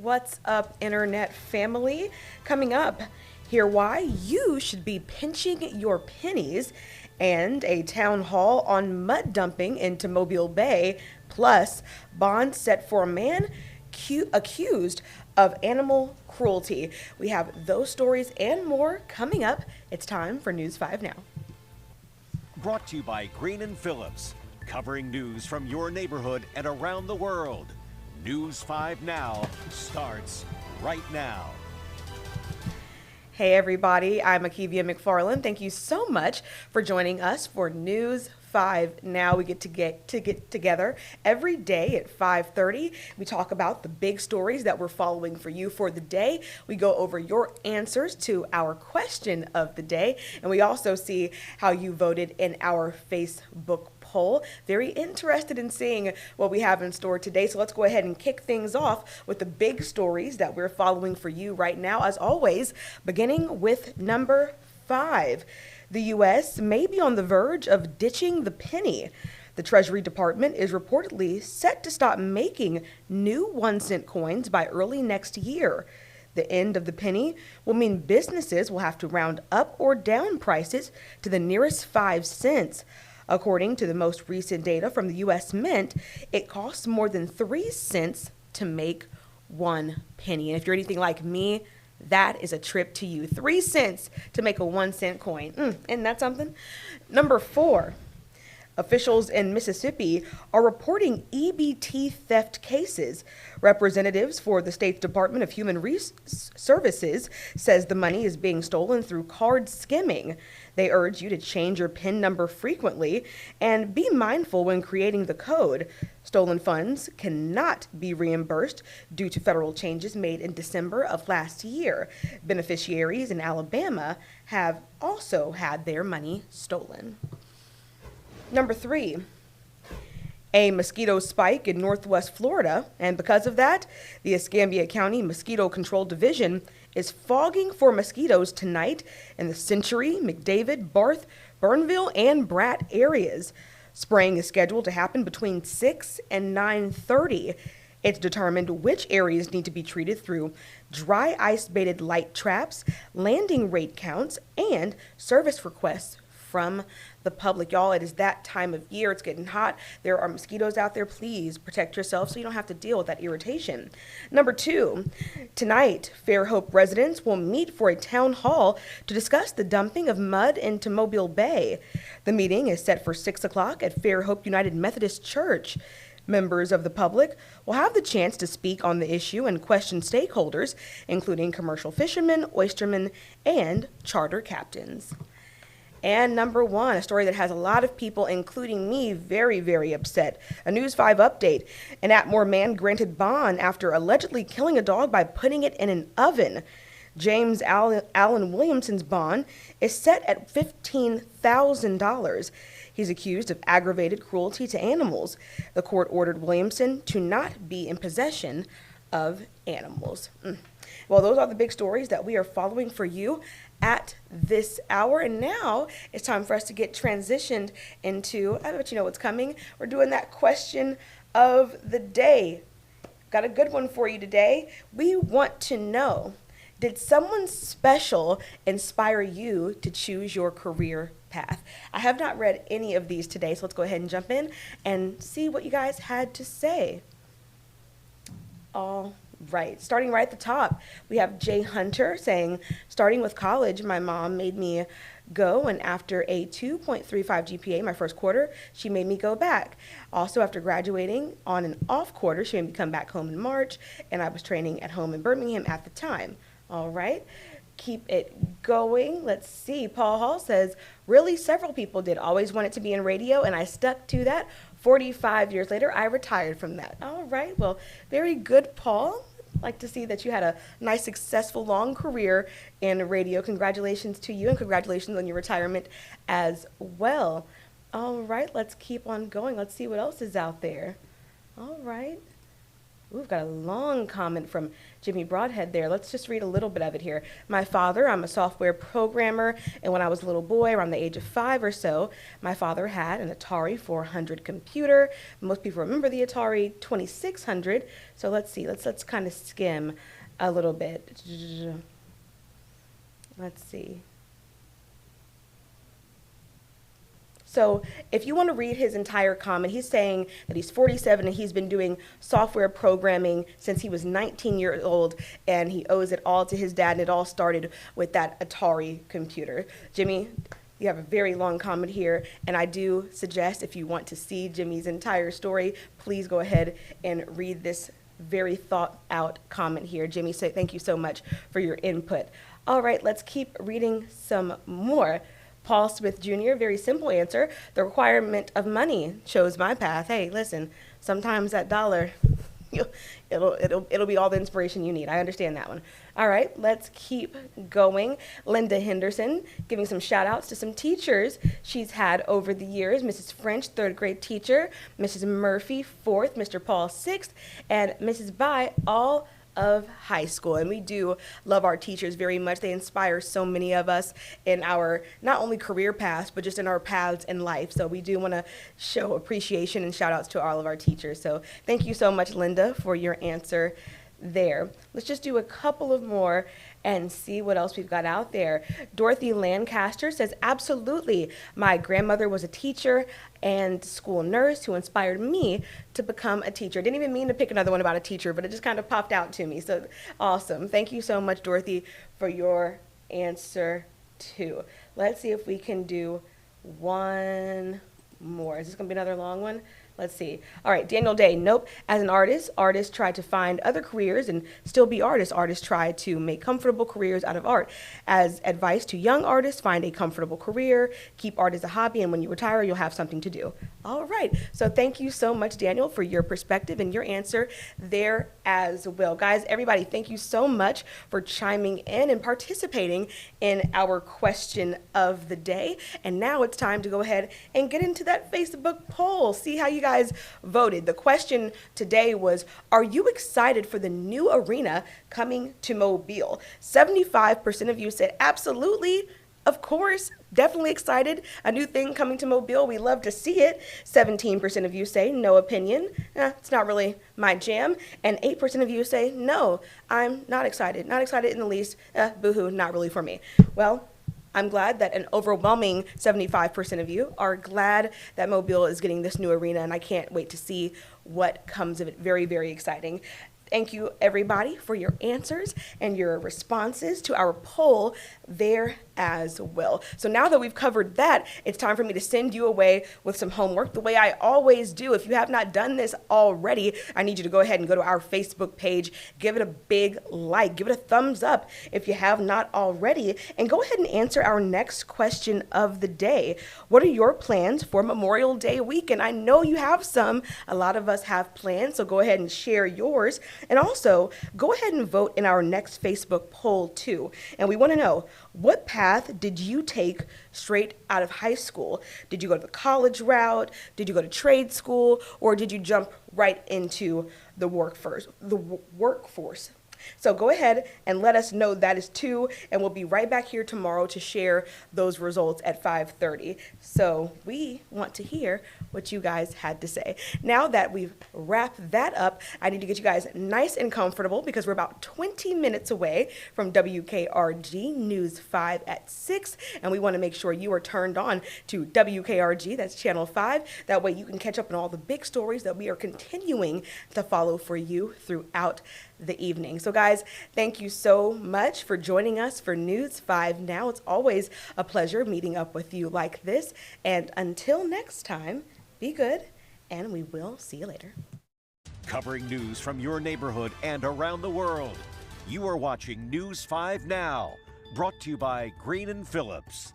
What's up, internet family? Coming up, hear why you should be pinching your pennies, and a town hall on mud dumping into Mobile Bay, plus bond set for a man accused of animal cruelty. We have those stories and more coming up. It's time for News 5 Now. Brought to you by Green & Phillips, covering news from your neighborhood and around the world. News 5 Now starts right now. Hey everybody, I'm Akievia McFarland. Thank you so much for joining us for News 5 Now. We get together every day at 5:30. We talk about the big stories that we're following for you for the day. We go over your answers to our question of the day, and we also see how you voted in our Facebook poll. Very interested in seeing what we have in store today. So let's go ahead and kick things off with the big stories that we're following for you right now. As always, beginning with number 5. The U.S. may be on the verge of ditching the penny. The Treasury Department is reportedly set to stop making new 1-cent coins by early next year. The end of the penny will mean businesses will have to round up or down prices to the nearest 5 cents. According to the most recent data from the U.S. Mint, it costs more than 3 cents to make 1 penny. And if you're anything like me, that is a trip to you. 3 cents to make a 1-cent coin. Isn't that something? Number 4. Officials in Mississippi are reporting EBT theft cases. Representatives for the state's Department of Human Services says the money is being stolen through card skimming. They urge you to change your PIN number frequently and be mindful when creating the code. Stolen funds cannot be reimbursed due to federal changes made in December of last year. Beneficiaries in Alabama have also had their money stolen. Number 3, a mosquito spike in northwest Florida, and because of that, the Escambia County Mosquito Control Division is fogging for mosquitoes tonight in the Century, McDavid, Barth, Burnville, and Bratt areas. Spraying is scheduled to happen between 6 and 9:30. It's determined which areas need to be treated through dry ice-baited light traps, landing rate counts, and service requests from the public. Y'all, it is that time of year. It's getting hot. There are mosquitoes out there. Please protect yourself so you don't have to deal with that irritation. Number 2, tonight, Fairhope residents will meet for a town hall to discuss the dumping of mud into Mobile Bay. The meeting is set for 6 o'clock at Fairhope United Methodist Church. Members of the public will have the chance to speak on the issue and question stakeholders, including commercial fishermen, oystermen, and charter captains. And number 1, a story that has a lot of people, including me, very, very upset. A News 5 update. An Atmore man granted bond after allegedly killing a dog by putting it in an oven. James Allen Williamson's bond is set at $15,000. He's accused of aggravated cruelty to animals. The court ordered Williamson to not be in possession of animals. Well, those are the big stories that we are following for you at this hour. And now it's time for us to get transitioned into, I bet you know what's coming. We're doing that question of the day. Got a good one for you today. We want to know, did someone special inspire you to choose your career path? I have not read any of these today, so let's go ahead and jump in and see what you guys had to say. All right, starting right at the top, we have Jay Hunter saying, starting with college, my mom made me go, and after a 2.35 GPA my first quarter, she made me go back. Also, after graduating on an off quarter, she made me come back home in March, and I was training at home in Birmingham at the time. All right, keep it going. Let's see. Paul Hall says, really, several people did. Always wanted to be in radio, and I stuck to that. 45 years later, I retired from that. All right, well, very good, Paul. Like to see that you had a nice, successful, long career in radio. Congratulations to you, and congratulations on your retirement as well. All right, let's keep on going. Let's see what else is out there. All right. Ooh, we've got a long comment from Jimmy Broadhead there. Let's just read a little bit of it here. My father, I'm a software programmer, and when I was a little boy, around the age of 5 or so, my father had an Atari 400 computer. Most people remember the Atari 2600. So let's see. Let's kind of skim a little bit. Let's see. So if you want to read his entire comment, he's saying that he's 47 and he's been doing software programming since he was 19 years old, and he owes it all to his dad, and it all started with that Atari computer. Jimmy, you have a very long comment here, and I do suggest if you want to see Jimmy's entire story, please go ahead and read this very thought out comment here. Jimmy, thank you so much for your input. All right, let's keep reading some more. Paul Smith Jr., very simple answer. The requirement of money chose my path. Hey, listen, sometimes that dollar, it'll be all the inspiration you need. I understand that one. All right, let's keep going. Linda Henderson giving some shout outs to some teachers she's had over the years. Mrs. French, 3rd grade teacher, Mrs. Murphy, 4th, Mr. Paul, 6th, and Mrs. Bai, all of high school. And we do love our teachers very much. They inspire so many of us in our not only career paths, but just in our paths in life. So we do want to show appreciation and shout outs to all of our teachers. So thank you so much, Linda, for your answer there. Let's just do a couple of more and see what else we've got out there. Dorothy Lancaster says, absolutely. My grandmother was a teacher and school nurse who inspired me to become a teacher. Didn't even mean to pick another one about a teacher, but it just kind of popped out to me. So awesome. Thank you so much, Dorothy, for your answer too. Let's see if we can do one more. Is this going to be another long one? Let's see. All right, Daniel Day. Nope. As an artist, artists try to find other careers and still be artists. Artists try to make comfortable careers out of art. As advice to young artists, find a comfortable career, keep art as a hobby, and when you retire, you'll have something to do. All right. So thank you so much, Daniel, for your perspective and your answer there as well. Guys, everybody, thank you so much for chiming in and participating in our question of the day. And now it's time to go ahead and get into that Facebook poll. See how you guys voted. The question today was, are you excited for the new arena coming to Mobile? 75% of you said absolutely, of course, definitely excited. A new thing coming to Mobile. We love to see it. 17% of you say no opinion. It's not really my jam. And 8% of you say no, I'm not excited. Not excited in the least. Boo-hoo, not really for me. Well, I'm glad that an overwhelming 75% of you are glad that Mobile is getting this new arena, and I can't wait to see what comes of it. Very, very exciting. Thank you, everybody, for your answers and your responses to our poll there as well. So now that we've covered that, it's time for me to send you away with some homework the way I always do. If you have not done this already, I need you to go ahead and go to our Facebook page, give it a big like, give it a thumbs up if you have not already, and go ahead and answer our next question of the day. What are your plans for Memorial Day weekend? I know you have some. A lot of us have plans, so go ahead and share yours. And also, go ahead and vote in our next Facebook poll too. And we want to know, what path did you take straight out of high school? Did you go to the college route? Did you go to trade school? Or did you jump right into the workforce? So go ahead and let us know that is too, and we'll be right back here tomorrow to share those results at 5:30. So we want to hear what you guys had to say. Now that we've wrapped that up, I need to get you guys nice and comfortable because we're about 20 minutes away from WKRG News 5 at 6, and we want to make sure you are turned on to WKRG, that's Channel 5. That way you can catch up on all the big stories that we are continuing to follow for you throughout the evening. So guys, thank you so much for joining us for News 5 Now. It's always a pleasure meeting up with you like this. And until next time, be good, and we will see you later. Covering news from your neighborhood and around the world. You are watching News 5 Now, brought to you by Green & Phillips.